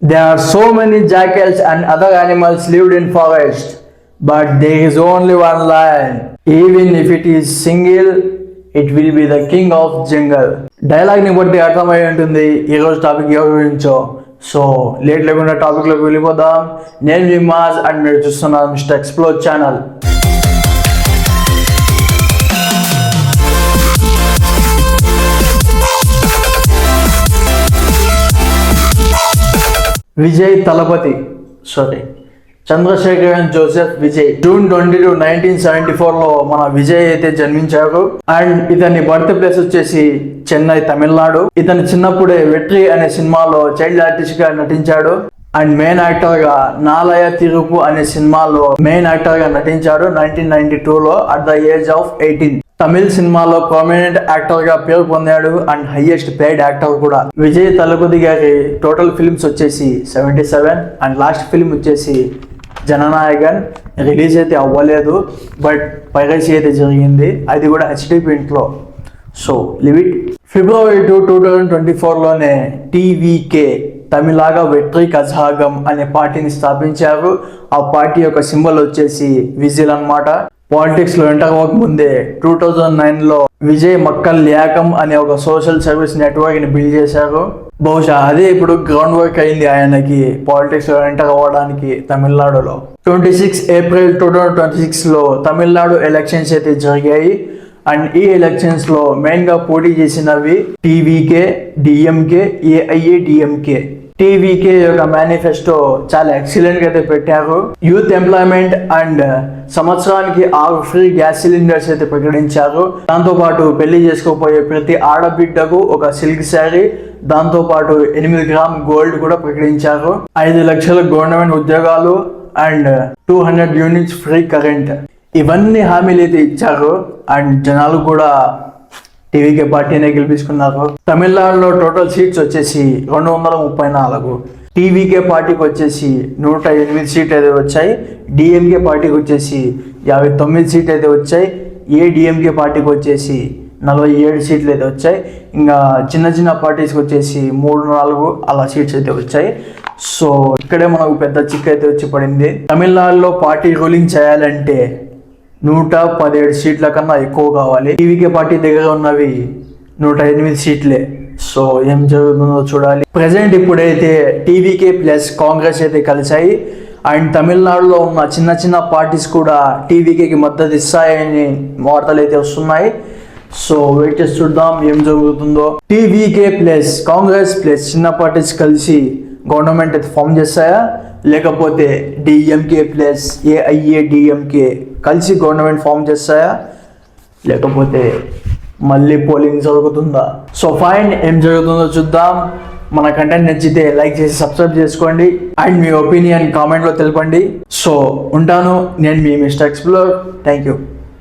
There are so many jackals and other animals lived in forest, but there is only one lion. Even if it is single, it will be the king of jungle. Dialogue ని బట్టి అర్థమై ఉంటుంది ఈరోజు topic ఎవరి గురించో. So late లేకుండా topic లోకి వెళ్ళిపోదాం. నేను మీ మాజ్ అండ్ మీరు చూస్తున్నారు mister explore channel. Vijay Thalapathy Chandrasekharan Joseph Vijay June 22, 1974లో మన విజయ్ అయితే జన్మించారు. అండ్ ఇతని బర్త్ ప్లేస్ వచ్చేసి చెన్నై, తమిళనాడు. ఇతను చిన్నప్పుడే వెట్రి అనే సినిమాలో చైల్డ్ ఆర్టిస్ట్ గా నటించాడు. అండ్ మెయిన్ యాక్టర్ గా నాలయ తిరుపు అనే సినిమాలో మెయిన్ యాక్టర్ గా నటించాడు 1992లో at the age of 18. Tamil సినిమాలో పర్మనెంట్ యాక్టర్ గా పేరు పొందాడు అండ్ హైయెస్ట్ పెయిడ్ యాక్టర్ కూడా. విజయ్ తలపతి గారి టోటల్ ఫిల్మ్స్ వచ్చేసి 77 అండ్ లాస్ట్ ఫిల్మ్ వచ్చేసి జననాయకన్. రిలీజ్ అయితే అవ్వలేదు, బట్ పైరసీ అయితే జరిగింది, అది కూడా హెచ్డి ప్రింట్లో. So leave it. February 2, 2024లోనే టీవీకే తమిళాగా వెట్రి కజాగం అనే పార్టీని స్థాపించారు. ఆ పార్టీ యొక్క సింబల్ వచ్చేసి విజిల్ అన్నమాట. పాలిటిక్స్ లో ఎంటర్ అవ్వక ముందే 2009లో విజయ్ మక్కల్ ల్యాకం అనే ఒక సోషల్ సర్వీస్ నెట్వర్క్ ని బిల్డ్ చేశారు. బహుశా అదే ఇప్పుడు గ్రౌండ్ వర్క్ అయింది ఆయనకి పాలిటిక్స్ లో ఎంటర్ అవ్వడానికి తమిళనాడులో. 26 ఏప్రిల్ 2026లో తమిళనాడు ఎలక్షన్స్ అయితే జరిగాయి. అండ్ ఈ ఎలక్షన్స్ లో మెయిన్ గా పోటీ చేసినవి టీవీకే, డిఎంకే, ఏఐఏడిఎంకే. టీవీకే యొక్క మేనిఫెస్టో చాలా ఎక్సలెంట్ గా అయితే పెట్టారు. యూత్ ఎంప్లాయ్మెంట్ అండ్ సంవత్సరానికి 6 ఫ్రీ గ్యాస్ సిలిండర్స్ అయితే ప్రకటించారు. దాంతో పాటు పెళ్లి చేసుకోపోయే ప్రతి ఆడబిడ్డకు ఒక సిల్క్ శారీ, దాంతో పాటు 8 గ్రామ్ గోల్డ్ కూడా ప్రకటించారు. 5 లక్షల గవర్నమెంట్ ఉద్యోగాలు అండ్ 200 యూనిట్స్ ఫ్రీ కరెంట్. ఇవన్నీ హామీలు అయితే ఇచ్చారు. అండ్ జనాలు కూడా టీవీకే పార్టీనే గెలిపించుకున్నారు. తమిళనాడులో టోటల్ సీట్స్ వచ్చేసి 234. టీవీకే పార్టీకి వచ్చేసి 108 సీట్లు అయితే వచ్చాయి. డిఎంకే పార్టీకి వచ్చేసి 59 సీట్లు అయితే వచ్చాయి. ఏడిఎంకే పార్టీకి వచ్చేసి 47 సీట్లు అయితే వచ్చాయి. ఇంకా చిన్న చిన్న పార్టీస్కి వచ్చేసి 3-4 అలా సీట్స్ అయితే వచ్చాయి. సో ఇక్కడే మనకు పెద్ద చిక్కు అయితే వచ్చి పడింది. తమిళనాడులో పార్టీ రూలింగ్ చేయాలంటే 117 సీట్ల కన్నా ఎక్కువ కావాలి. టీవీకే పార్టీ దగ్గర ఉన్నవి 108 సీట్లే. సో ఏం జరుగుతుందో చూడాలి. ప్రజెంట్ ఇప్పుడైతే టీవీకే ప్లస్ కాంగ్రెస్ అయితే కలిసాయి. అండ్ తమిళనాడులో ఉన్న చిన్న చిన్న పార్టీస్ కూడా టీవీకేకి మద్దతు ఇస్తాయని వార్తలు అయితే వస్తున్నాయి. సో వెయిట్ చేసి చూద్దాం ఏం జరుగుతుందో. టీవీకే ప్లస్ కాంగ్రెస్ ప్లస్ చిన్న పార్టీస్ కలిసి గవర్నమెంట్ అయితే ఫామ్ చేస్తాయా, లేకపోతే డిఎంకే ప్లస్ ఏఐఏడిఎంకే కలిసి గవర్నమెంట్ ఫామ్ చేస్తాయా, లేకపోతే మళ్ళీ పోలింగ్ జరుగుతుందా? సో ఫైన్, ఏం జరుగుతుందో చూద్దాం. మన కంటెంట్ నచ్చితే లైక్ చేసి సబ్స్క్రైబ్ చేసుకోండి అండ్ మీ ఒపీనియన్ కామెంట్లో తెలపండి. సో ఉంటాను, నేను మీ మిస్టర్ ఎక్స్ప్లోర్. Thank you.